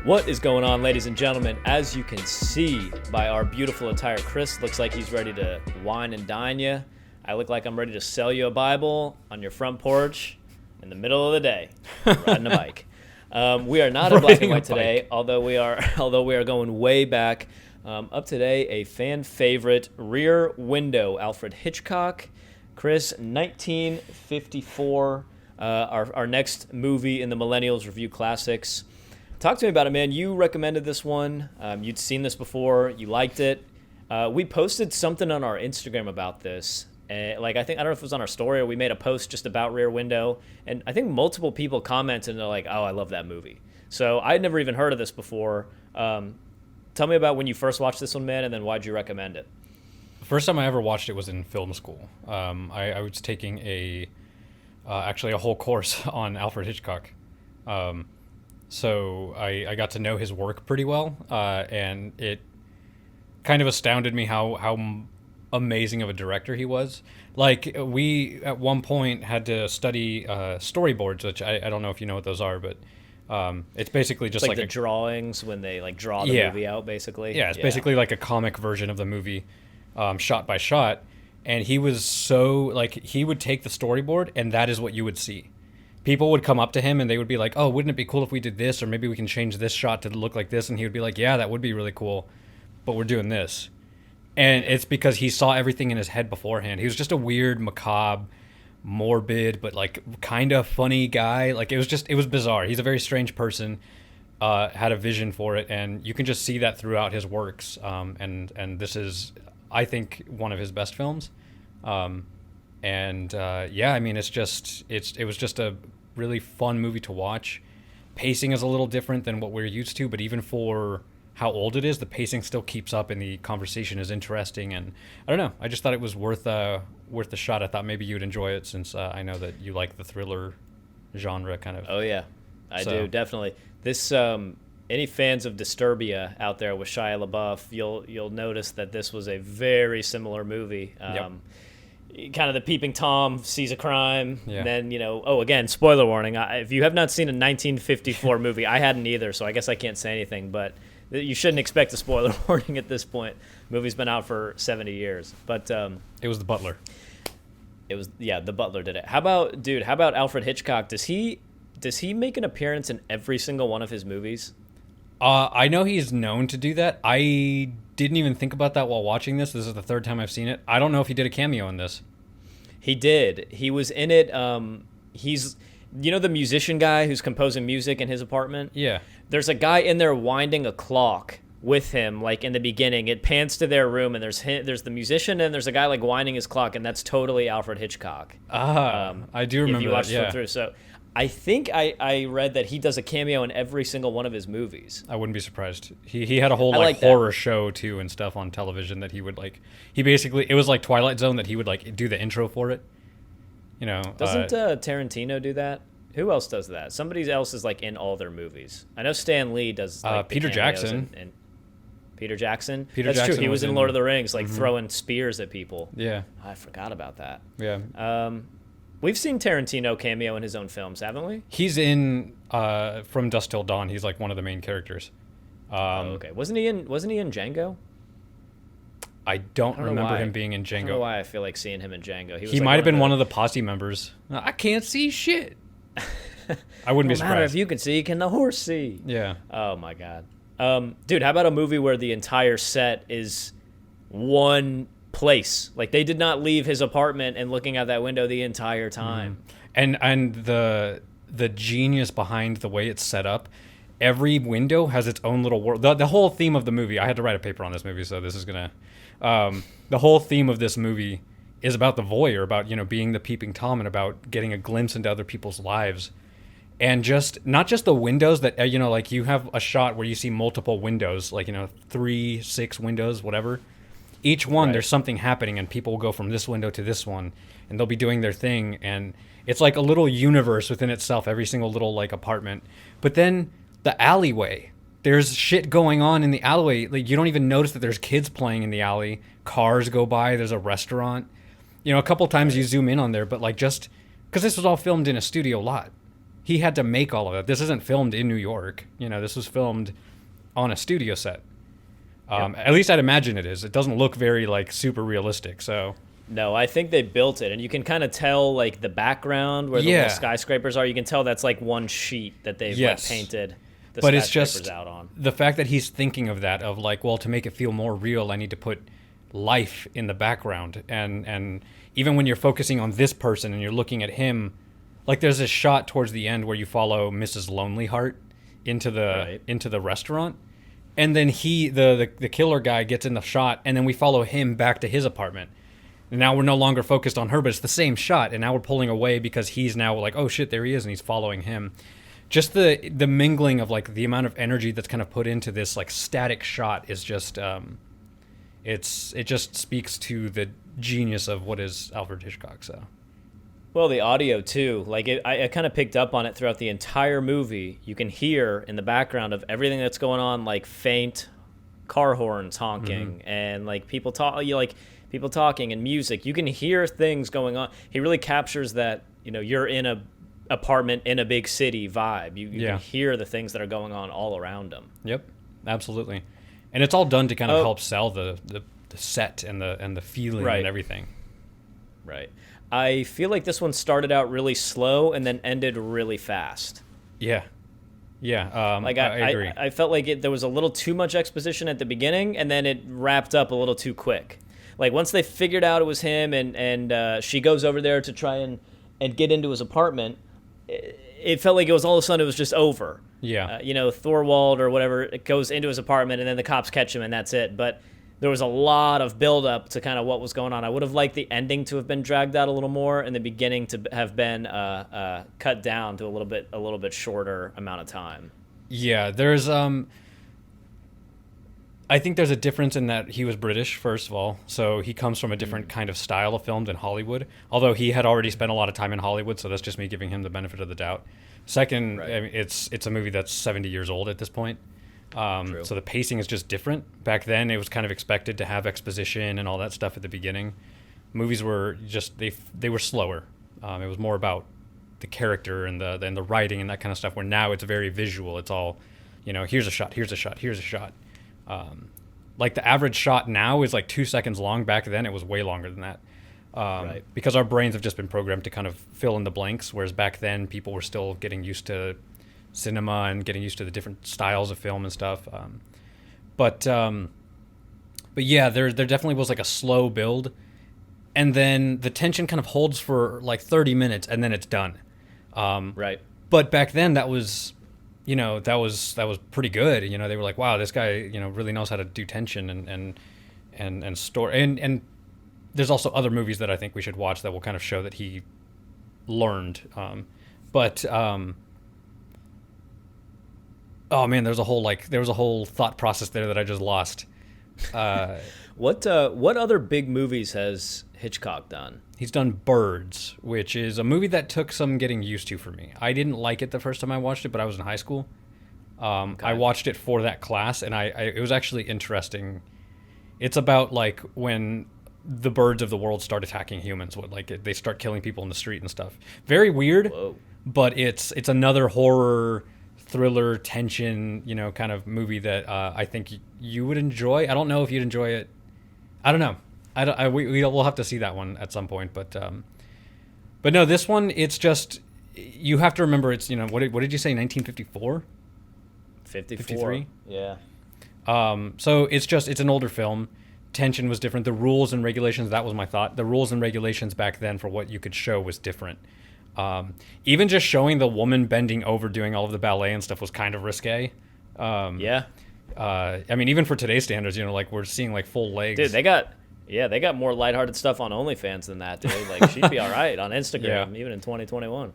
What is going on, ladies and gentlemen? As you can see by our beautiful attire, Chris looks like he's ready to wine and dine you. I look like I'm ready to sell you a Bible on your front porch in the middle of the day, riding a bike. We are not in black and white today, although we are going way back. Up today, a fan favorite, Rear Window, Alfred Hitchcock. Chris, 1954, our next movie in the Millennials Review Classics. Talk to me about it, man. You recommended this one. You'd seen this before. You liked it. We posted something on our Instagram about this. I don't know if it was on our story or we made a post just about Rear Window. And I think multiple people commented and they're like, oh, I love that movie. So I'd never even heard of this before. Tell me about when you first watched this one, man, and then why'd you recommend it? The first time I ever watched it was in film school. I was taking actually a whole course on Alfred Hitchcock. So I got to know his work pretty well, and it kind of astounded me how amazing of a director he was. Like, we at one point had to study storyboards, which I don't know if you know what those are, but it's basically just like the drawings when they draw the movie out, basically. Yeah, it's basically like a comic version of the movie, shot by shot. And he was so, he would take the storyboard, and that is what you would see. People would come up to him and they would be like, oh, wouldn't it be cool if we did this? Or maybe we can change this shot to look like this. And he would be like, yeah, that would be really cool, but we're doing this. And it's because he saw everything in his head beforehand. He was just a weird, macabre, morbid, but kind of funny guy. It was bizarre. He's a very strange person, had a vision for it. And you can just see that throughout his works. And this is, I think, one of his best films. It was just a really fun movie to watch. Pacing is a little different than what we're used to, but even for how old it is, the pacing still keeps up and the conversation is interesting. And I don't know, I just thought it was worth the shot. I thought maybe you'd enjoy it since I know that you like the thriller genre kind of. Oh yeah, I do, definitely. This any fans of Disturbia out there with Shia LaBeouf, you'll notice that this was a very similar movie. Yep. Kind of the peeping Tom sees a crime, and then, again, spoiler warning, if you have not seen a 1954 movie, I hadn't either, so I guess I can't say anything, but you shouldn't expect a spoiler warning at this point. The movie's been out for 70 years, but it was The Butler. The Butler did it. How about Alfred Hitchcock? Does he make an appearance in every single one of his movies? I know he's known to do that. I didn't even think about that while watching this. This is the third time I've seen it. I don't know if he did a cameo in this. He did. He was in it. He's, the musician guy who's composing music in his apartment? Yeah. There's a guy in there winding a clock with him, in the beginning. It pans to their room, and there's the musician, and there's a guy, winding his clock, and that's totally Alfred Hitchcock. I do remember if you watch that, through. So I think I read that he does a cameo in every single one of his movies. I wouldn't be surprised. He had a whole horror show too and stuff on television that he would it was like Twilight Zone that he would do the intro for it. Doesn't Tarantino do that? Who else does that? Somebody else is in all their movies. I know Stan Lee does Peter Jackson. And Peter Jackson? That's true. He was in Lord of the Rings, mm-hmm. throwing spears at people. Yeah. I forgot about that. Yeah. We've seen Tarantino cameo in his own films, haven't we? He's in From Dusk Till Dawn. He's one of the main characters. Okay. Wasn't he in Django? I don't remember him being in Django. I don't know why I feel like seeing him in Django. He might have been one of the posse members. I can't see shit. I wouldn't be surprised. No matter if you can see, can the horse see? Yeah. Oh my God. Dude, how about a movie where the entire set is one place? They did not leave his apartment and looking out that window the entire time. And the genius behind the way it's set up. Every window has its own little world. The whole theme of the movie, I had to write a paper on this movie, so this is gonna the whole theme of this movie is about the voyeur, about being the peeping Tom, and about getting a glimpse into other people's lives. And not just the windows that you have a shot where you see multiple windows, 3, 6 windows, whatever. Each one, There's something happening, and people will go from this window to this one, and they'll be doing their thing, and it's like a little universe within itself, every single little apartment. But then the alleyway, there's shit going on in the alleyway. You don't even notice that there's kids playing in the alley. Cars go by. There's a restaurant. A couple times you zoom in on there, but just because this was all filmed in a studio lot, he had to make all of it. This isn't filmed in New York. This was filmed on a studio set. At least I'd imagine it is. It doesn't look very like super realistic. So no, I think they built it, and you can kind of tell like the background where the little skyscrapers are. You can tell that's like one sheet that they've like, painted the but skyscrapers it's just out on. The fact that he's thinking of that, of like, well, to make it feel more real, I need to put life in the background, and even when you're focusing on this person and you're looking at him, like there's this shot towards the end where you follow Mrs. Lonely Heart into the restaurant, and then the killer guy gets in the shot, and then we follow him back to his apartment. And now we're no longer focused on her, but it's the same shot, and now we're pulling away because he's now like, oh shit, there he is, and he's following him. Just the mingling of like the amount of energy that's kind of put into this like static shot is just it just speaks to the genius of what is Alfred Hitchcock. So well, the audio too, like I kind of picked up on it throughout the entire movie. You can hear in the background of everything that's going on, like faint car horns honking and like people talking and music. You can hear things going on. He really captures that, you're in a apartment in a big city vibe. You can hear the things that are going on all around him. Yep, absolutely. And it's all done to kind of help sell the set and the feeling and everything. Right. I feel like this one started out really slow and then ended really fast. Yeah. Yeah. Like I agree. I felt like there was a little too much exposition at the beginning, and then it wrapped up a little too quick. Like once they figured out it was him, and she goes over there to try and get into his apartment, it felt like it was all of a sudden it was just over. Yeah. Thorwald or whatever, it goes into his apartment, and then the cops catch him, and that's it. But there was a lot of build-up to kind of what was going on. I would have liked the ending to have been dragged out a little more, and the beginning to have been cut down to a little bit shorter amount of time. Yeah, there's I think there's a difference in that he was British, first of all, so he comes from a different kind of style of film than Hollywood. Although he had already spent a lot of time in Hollywood, so that's just me giving him the benefit of the doubt. Second, I mean, it's a movie that's 70 years old at this point. So the pacing is just different. Back then, it was kind of expected to have exposition and all that stuff at the beginning. Movies were just they were slower. It was more about the character and the writing and that kind of stuff. Where now it's very visual. It's all, here's a shot, here's a shot, here's a shot. Like the average shot now is like 2 seconds long. Back then, it was way longer than that. Because our brains have just been programmed to kind of fill in the blanks, whereas back then people were still getting used to cinema and getting used to the different styles of film and stuff. But yeah, there definitely was like a slow build, and then the tension kind of holds for like 30 minutes, and then it's done. But back then that was, that was pretty good. They were like, wow, this guy, really knows how to do tension and store. And there's also other movies that I think we should watch that will kind of show that he learned. Oh man, there was a whole thought process there that I just lost. What other big movies has Hitchcock done? He's done Birds, which is a movie that took some getting used to for me. I didn't like it the first time I watched it, but I was in high school. I watched it for that class, and it was actually interesting. It's about like when the birds of the world start attacking humans. They start killing people in the street and stuff. Very weird. Whoa. But it's another horror thriller tension, kind of movie that I think you would enjoy. I don't know if you'd enjoy it. I don't know. We'll have to see that one at some point. But no, this one, it's just, you have to remember it's, what did you say, 1954? 53? Yeah. So it's an older film. Tension was different. The rules and regulations, that was my thought. The rules and regulations back then for what you could show was different. Even just showing the woman bending over doing all of the ballet and stuff was kind of risque. Yeah. I mean, even for today's standards, like we're seeing like full legs. Dude, they got more lighthearted stuff on OnlyFans than that, dude. Like she'd be all right on Instagram, even in 2021.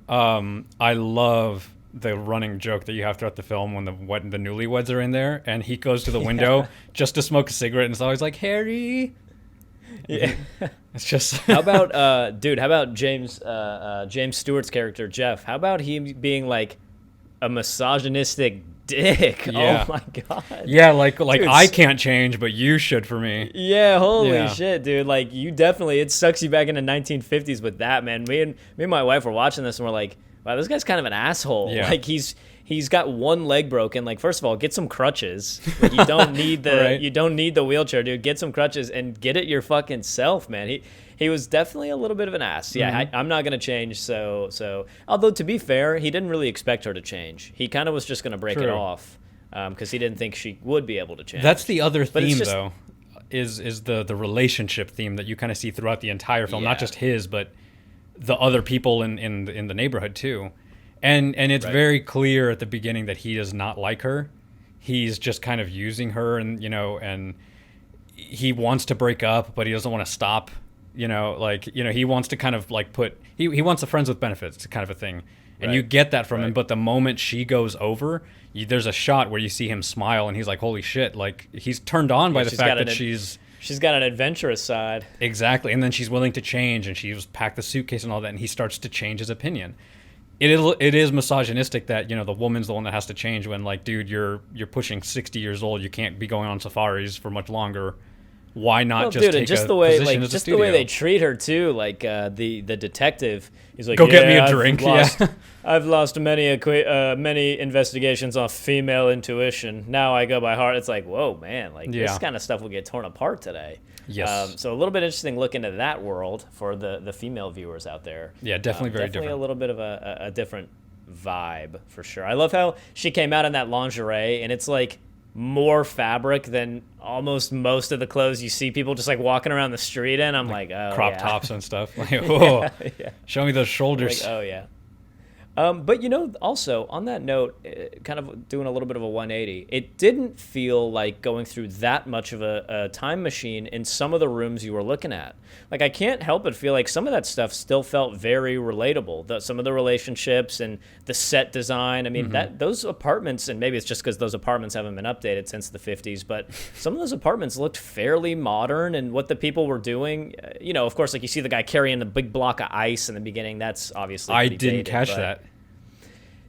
I love the running joke that you have throughout the film when the newlyweds are in there and he goes to the window just to smoke a cigarette and it's always like, Harry. Yeah. It's just how about James Stewart's character Jeff? How about him being like a misogynistic dick? Yeah. Oh my god. Yeah, like dude, I can't change, but you should for me. Yeah, holy shit, dude. Like you definitely, it sucks you back into 1950s with that, man. Me and my wife were watching this and we're like, wow, this guy's kind of an asshole. Yeah. Like he's got one leg broken. Like, first of all, get some crutches. Like, you don't need the Right. you don't need the wheelchair, dude. Get some crutches and get it your fucking self, man. He was definitely a little bit of an ass. Yeah, I'm not gonna change. So although to be fair, he didn't really expect her to change. He kind of was just gonna break it True. off because he didn't think she would be able to change. That's the other But it's theme, just- though, is the relationship theme that you kind of see throughout the entire film. Yeah. Not just his, but the other people in the neighborhood too. And it's Right. very clear at the beginning that he does not like her. He's just kind of using her, and and he wants to break up, but he doesn't want to stop. He wants to kind of like he wants a friends with benefits kind of a thing. And Right. you get that from him, Right. but the moment she goes over, there's a shot where you see him smile, and he's like, "Holy shit!" Like, he's turned on by the she's fact got that she's got an adventurous side. exactly, and then she's willing to change, and she's packed the suitcase and all that, and he starts to change his opinion. It is misogynistic that the woman's the one that has to change when, like, dude, you're pushing 60 years old, you can't be going on safaris for much longer. Why not Well, just dude, take and just a the way, position like, as a just the way studio? they treat her too. Like the detective, he's like, Go get me a I've drink, lost- yeah. I've lost many investigations off female intuition. Now I go by heart. It's like, whoa, man, like Yeah. this kind of stuff will get torn apart today. Yes. So a little bit interesting look into that world for the female viewers out there. Yeah, definitely very definitely different. a little bit of a different vibe for sure. I love how she came out in that lingerie, and it's like more fabric than almost most of the clothes you see people just like walking around the street in. I'm like, oh, crop yeah. tops and stuff. Like, whoa, Yeah. show me those shoulders. Like, oh yeah. But also on that note, kind of doing a little bit of a 180, it didn't feel like going through that much of a time machine in some of the rooms you were looking at. Like, I can't help but feel like some of that stuff still felt very relatable. Some of the relationships and the set design. I mean, those apartments, and maybe it's just because those apartments haven't been updated since the 50s, but some of those apartments looked fairly modern, and what the people were doing, of course, like you see the guy carrying the big block of ice in the beginning. That's obviously I pretty didn't dated, catch but- that.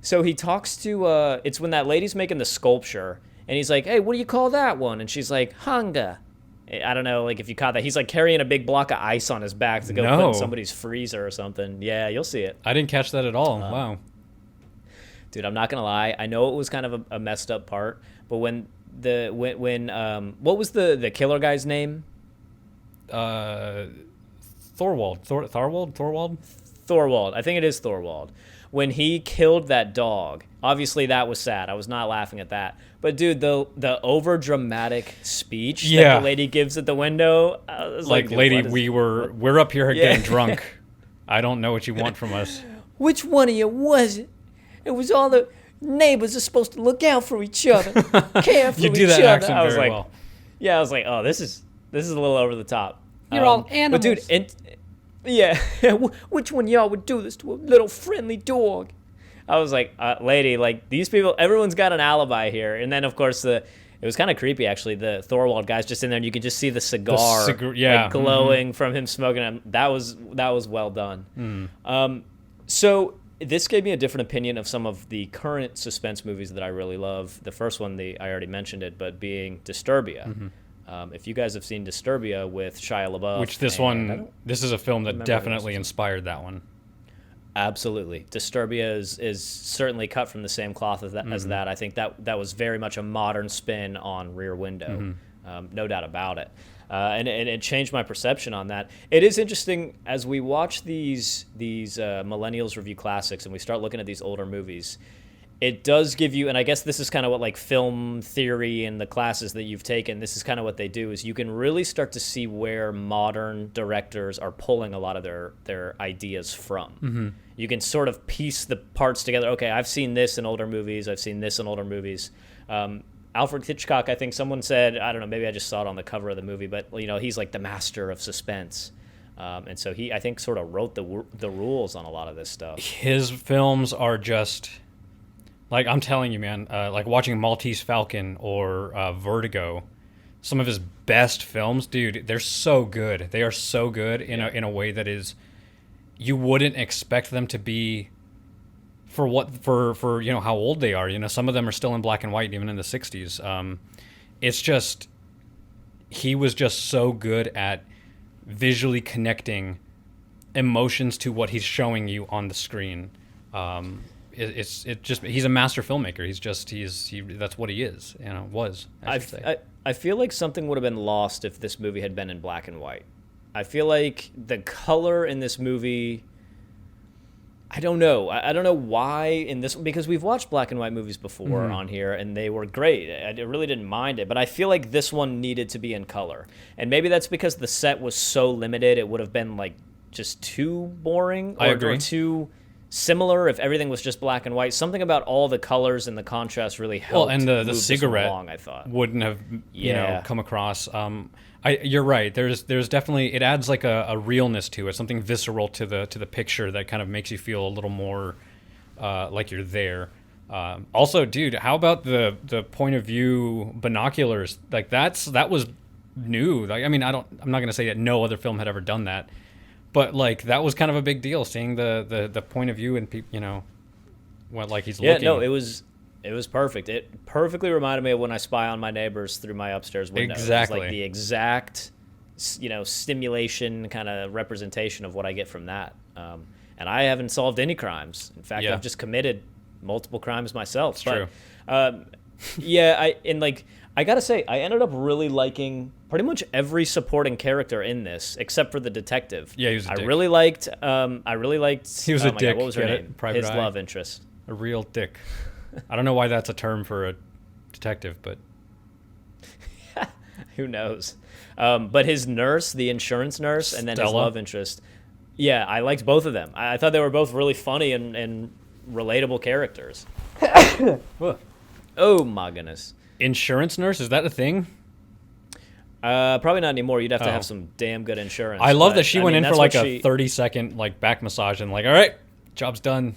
So he talks to, it's when that lady's making the sculpture, and he's like, hey, what do you call that one? And she's like, hunger. I don't know, like, if you caught that. He's like carrying a big block of ice on his back to go put No. in somebody's freezer or something. Yeah, you'll see it. I didn't catch that at all. Wow. Dude, I'm not going to lie. I know it was kind of a messed up part, but when what was the killer guy's name? Thorwald. Thorwald? Thorwald. I think it is Thorwald. When he killed that dog, obviously that was sad. I was not laughing at that. But dude, the over dramatic speech that Yeah. the lady gives at the window, I was Like, dude, lady, what is- we're up here Yeah. getting drunk. I don't know what you want from us. Which one of you was it? It was all the neighbors are supposed to look out for each other, care for You each do that other. accent I was very like, well. yeah, I was like, oh, this is a little over the top. You're all But dude, animals. yeah, which one of y'all would do this to a little friendly dog? I was like, lady, like, these people, everyone's got an alibi here. And then, of course, it was kind of creepy, actually. The Thorwald guy's just in there, and you could just see the cigar yeah, like, glowing from him smoking it. That was well done. Mm. So this gave me a different opinion of some of the current suspense movies that I really love. The first one, I already mentioned it, but being Disturbia. If you guys have seen Disturbia with Shia LaBeouf. Which this is a film that definitely inspired that one. Absolutely. Disturbia is certainly cut from the same cloth as that. I think that was very much a modern spin on Rear Window. No doubt about it. And it changed my perception on that. It is interesting as we watch these Millennials review classics and we start looking at these older movies. It does give you, and I guess this is kind of what like film theory and the classes that you've taken, this is kind of what they do, is you can really start to see where modern directors are pulling a lot of their ideas from. You can sort of piece the parts together. Okay, I've seen this in older movies. I've seen this in older movies. Alfred Hitchcock, I think someone said, I don't know, maybe I just saw it on the cover of the movie, but he's like the master of suspense. And so he, I think, sort of wrote the rules on a lot of this stuff. His films are just... Like, I'm telling you, man, like watching Maltese Falcon or Vertigo, some of his best films, dude, they're so good. They are so good in a way that is, you wouldn't expect them to be for how old they are. Some of them are still in black and white, even in the 60s. It's just, he was just so good at visually connecting emotions to what he's showing you on the screen. It just he's a master filmmaker. That's what he is. Was I should say. I feel like something would have been lost if this movie had been in black and white. I feel like the color in this movie, I don't know. I don't know why in this, because we've watched black and white movies before on here, and they were great. I really didn't mind it, but I feel like this one needed to be in color. And maybe that's because the set was so limited, it would have been like just too boring or too similar if everything was just black and white. Something about all the colors and the contrast really helped. Well, and the cigarette along, I thought. Wouldn't have come across. You're right. There's definitely, it adds like a realness to it, something visceral to the picture that kind of makes you feel a little more like you're there. Also, dude, how about the point of view binoculars? Like that was new. Like, I mean, I'm not gonna say that no other film had ever done that, but like that was kind of a big deal, seeing the point of view and what like he's looking. Yeah, no, it was perfect. It perfectly reminded me of when I spy on my neighbors through my upstairs window. Exactly. It was like the exact, stimulation kind of representation of what I get from that. And I haven't solved any crimes. In fact, I've just committed multiple crimes myself. It's true. I gotta say, I ended up really liking pretty much every supporting character in this, except for the detective. Yeah, he was a dick. I really liked. He was a dick. God, what was her name? Private His Eye. love interest. A real dick. I don't know why that's a term for a detective, but who knows? But his nurse, the insurance nurse, and then his love interest. Yeah, I liked both of them. I thought they were both really funny and relatable characters. Oh my goodness. Insurance nurse, is that a thing? Probably not anymore. You'd have to have some damn good insurance. I love that she went in for like a 30-second like back massage and like, all right, job's done.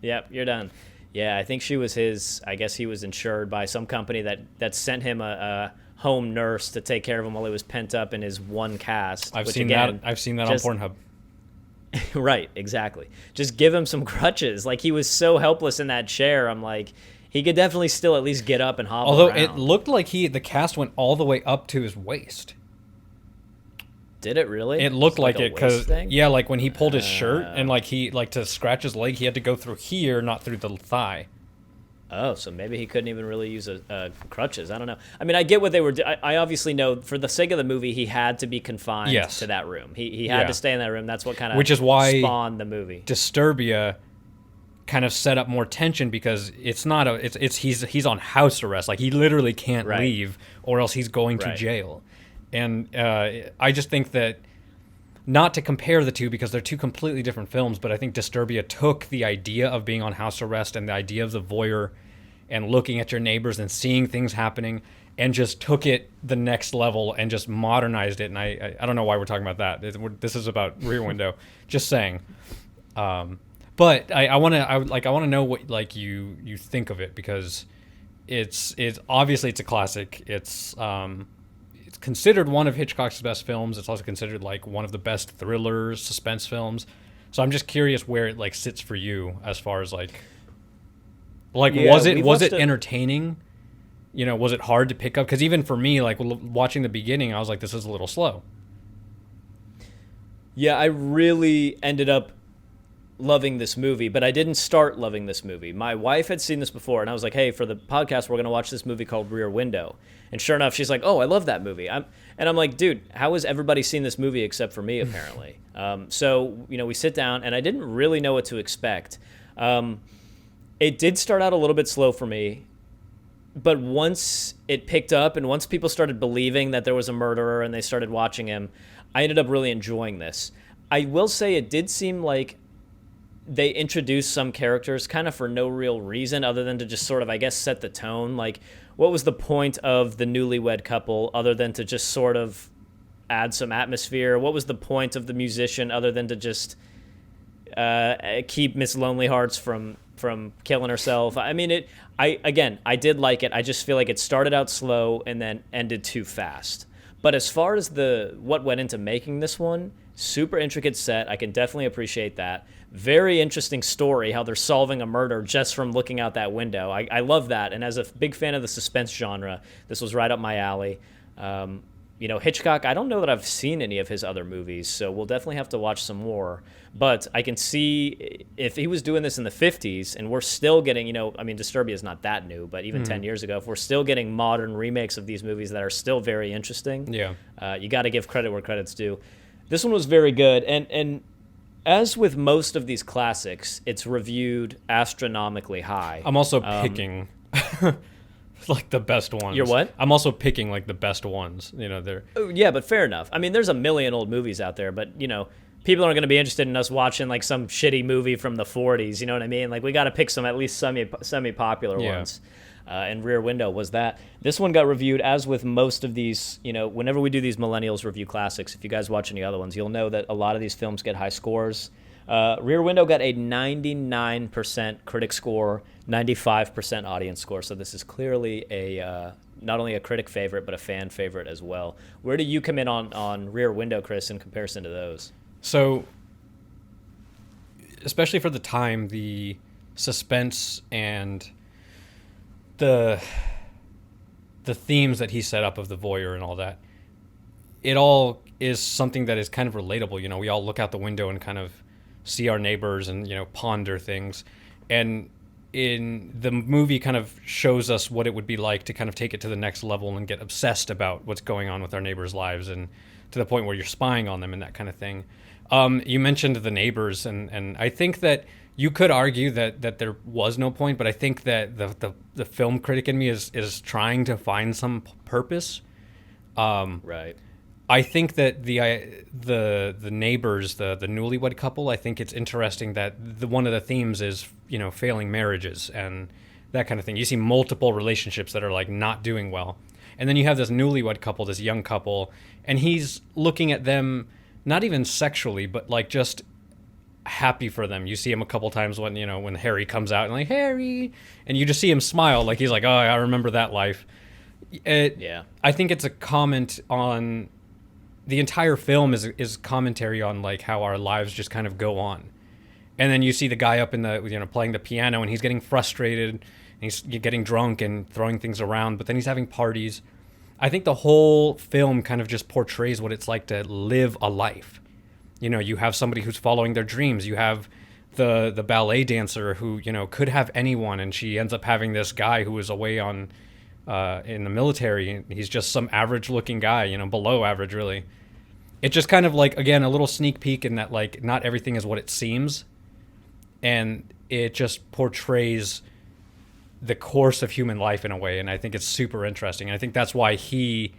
Yep, you're done. Yeah, I think she was I guess he was insured by some company that sent him a home nurse to take care of him while he was pent up in his one cast. I've seen that on Pornhub. Right, exactly. Just give him some crutches. Like, he was so helpless in that chair. I'm like, he could definitely still at least get up and hobble Although around. it looked like the cast went all the way up to his waist. Did it really? It looked like it because like when he pulled his shirt and like he to scratch his leg, he had to go through here, not through the thigh. Oh, so maybe he couldn't even really use crutches. I don't know. I mean, I get what they were. I obviously know for the sake of the movie, he had to be confined to that room. He had to stay in that room. That's what kind of spawned the movie. Disturbia kind of set up more tension because he's on house arrest. Like, he literally can't leave, or else he's going to jail. And I just think that, not to compare the two because they're two completely different films, but I think Disturbia took the idea of being on house arrest and the idea of the voyeur and looking at your neighbors and seeing things happening and just took it the next level and just modernized it. And I don't know why we're talking about that. This is about Rear Window. Just saying. But I want to know what like you think of it, because it's obviously it's a classic. It's considered one of Hitchcock's best films. It's also considered like one of the best thrillers, suspense films. So I'm just curious where it like sits for you as far as like was it entertaining? Was it hard to pick up? Because even for me, like watching the beginning, I was like, this is a little slow. Yeah, I really ended up loving this movie, but I didn't start loving this movie. My wife had seen this before, and I was like, hey, for the podcast, we're going to watch this movie called Rear Window. And sure enough, she's like, oh, I love that movie. I'm like, dude, how has everybody seen this movie except for me, apparently? So we sit down, and I didn't really know what to expect. It did start out a little bit slow for me, but once it picked up and once people started believing that there was a murderer and they started watching him, I ended up really enjoying this. I will say it did seem like they introduced some characters kind of for no real reason other than to just sort of, I guess, set the tone. Like, what was the point of the newlywed couple other than to just sort of add some atmosphere? What was the point of the musician other than to just keep Miss Lonely Hearts from killing herself? I mean, I did like it. I just feel like it started out slow and then ended too fast. But as far as what went into making this one, super intricate set. I can definitely appreciate that. Very interesting story, how they're solving a murder just from looking out that window. I love that. And as a big fan of the suspense genre, this was right up my alley. Hitchcock, I don't know that I've seen any of his other movies, so we'll definitely have to watch some more. But I can see if he was doing this in the 50s and we're still getting, Disturbia is not that new, but even 10 years ago, if we're still getting modern remakes of these movies that are still very interesting, you got to give credit where credit's due. This one was very good. And as with most of these classics, it's reviewed astronomically high. I'm also picking like the best ones. You're what? I'm also picking like the best ones. They're. Oh, yeah, but fair enough. I mean, there's a million old movies out there, but people aren't going to be interested in us watching like some shitty movie from the 40s. You know what I mean? Like we got to pick some at least semi-popular ones. And Rear Window was that. This one got reviewed, as with most of these, whenever we do these Millennials review classics, if you guys watch any other ones, you'll know that a lot of these films get high scores. Rear Window got a 99% critic score, 95% audience score. So this is clearly not only a critic favorite, but a fan favorite as well. Where do you come in on Rear Window, Chris, in comparison to those? So, especially for the time, the suspense and the themes that he set up of the voyeur and all that, it all is something that is kind of relatable. We all look out the window and kind of see our neighbors and, ponder things. And in the movie kind of shows us what it would be like to kind of take it to the next level and get obsessed about what's going on with our neighbors' lives, and to the point where you're spying on them and that kind of thing. You mentioned the neighbors, and I think that you could argue that there was no point, but I think that the film critic in me is trying to find some purpose. Right. I think that the neighbors, the newlywed couple, I think it's interesting that one of the themes is failing marriages and that kind of thing. You see multiple relationships that are like not doing well, and then you have this newlywed couple, this young couple, and he's looking at them not even sexually, but like just happy for them. You see him a couple times when when Harry comes out and like Harry, and you just see him smile like he's like, oh, I remember that life. I think it's a comment on the entire film is commentary on like how our lives just kind of go on. And then you see the guy up in the playing the piano, and he's getting frustrated, and he's getting drunk and throwing things around, but then he's having parties. I think the whole film kind of just portrays what it's like to live a life. You have somebody who's following their dreams. You have the ballet dancer who could have anyone, and she ends up having this guy who is away on in the military. He's just some average looking guy, below average really. It's just kind of like, again, a little sneak peek in that like not everything is what it seems, and it just portrays the course of human life in a way, and I think it's super interesting. And I think that's why he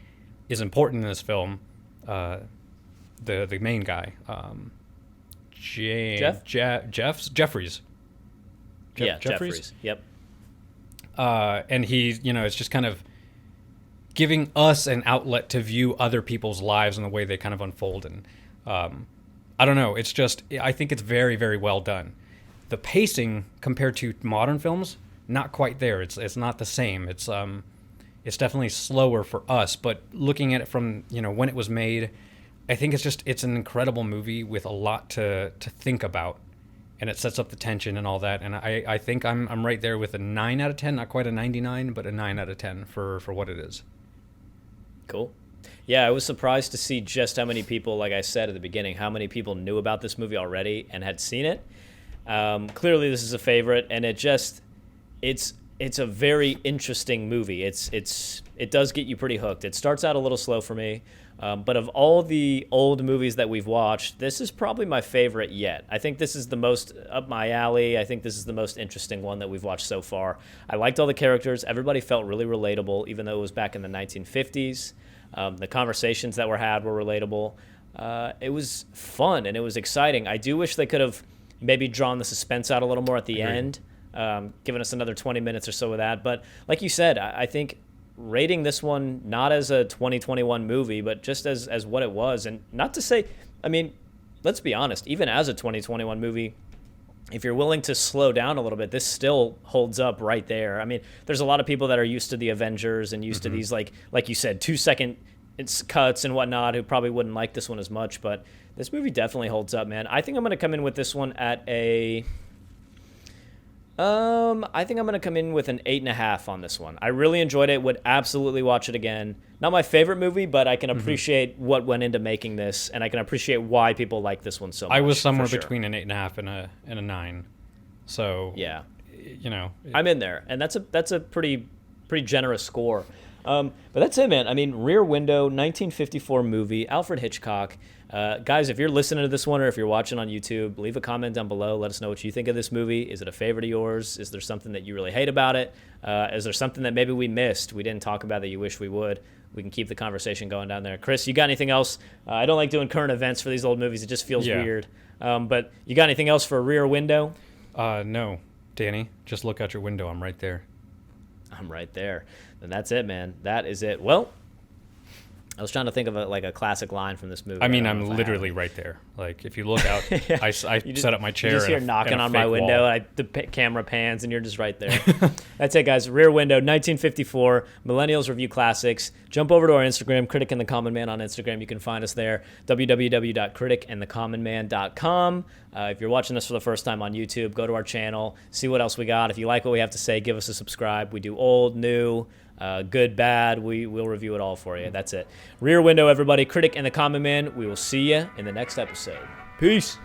is important in this film. The main guy, Jeffries. Jeffries. Yep. And he, it's just kind of giving us an outlet to view other people's lives and the way they kind of unfold. And I don't know. It's just, I think it's very, very well done. The pacing compared to modern films, not quite there. It's not the same. It's definitely slower for us. But looking at it from when it was made, I think it's an incredible movie with a lot to think about, and it sets up the tension and all that. And I think I'm right there with a 9 out of 10, not quite a 99, but a 9 out of 10 for what it is. Cool. Yeah, I was surprised to see just how many people, like I said at the beginning, how many people knew about this movie already and had seen it. Clearly, this is a favorite, and it's a very interesting movie. It does get you pretty hooked. It starts out a little slow for me. But of all the old movies that we've watched, this is probably my favorite yet. I think this is the most up my alley. I think this is the most interesting one that we've watched so far. I liked all the characters. Everybody felt really relatable, even though it was back in the 1950s. The conversations that were had were relatable. It was fun, and it was exciting. I do wish they could have maybe drawn the suspense out a little more at the end, given us another 20 minutes or so of that. But like you said, I think rating this one not as a 2021 movie, but just as what it was. And not to say, I mean, let's be honest, even as a 2021 movie, if you're willing to slow down a little bit, this still holds up right there. I mean, there's a lot of people that are used to the Avengers and used to these, like you said, 2-second cuts and whatnot, who probably wouldn't like this one as much, but this movie definitely holds up, man. I think I'm going to come in with this one at a I think I'm going to come in with an 8.5 on this one. I really enjoyed it. Would absolutely watch it again. Not my favorite movie, but I can appreciate what went into making this, and I can appreciate why people like this one so much. I was somewhere between an 8.5 and a 9. So yeah, I'm in there, and that's a pretty generous score. But that's it, man. I mean, Rear Window, 1954 movie, Alfred Hitchcock. Guys, if you're listening to this one or if you're watching on YouTube, leave a comment down below. Let us know what you think of this movie. Is it a favorite of yours? Is there something that you really hate about it? Is there something that maybe we missed, we didn't talk about that you wish we would? We can keep the conversation going down there. Chris, you got anything else? I don't like doing current events for these old movies. It just feels weird. But you got anything else for Rear Window? No, Danny. Just look out your window. I'm right there. I'm right there. Then that's it, man. That is it. Well, I was trying to think of a classic line from this movie. I mean, I'm literally right there. Like, if you look out, yeah. I set up my chair. You just hear knocking on my window, and the camera pans, and you're just right there. That's it, guys. Rear Window, 1954, Millennials Review Classics. Jump over to our Instagram, Critic and the Common Man on Instagram. You can find us there, www.criticandthecommonman.com. If you're watching this for the first time on YouTube, go to our channel, see what else we got. If you like what we have to say, give us a subscribe. We do old, new, good, bad. We'll review it all for you. That's it. Rear Window, everybody. Critic and the Common Man. We will see you in the next episode. Peace.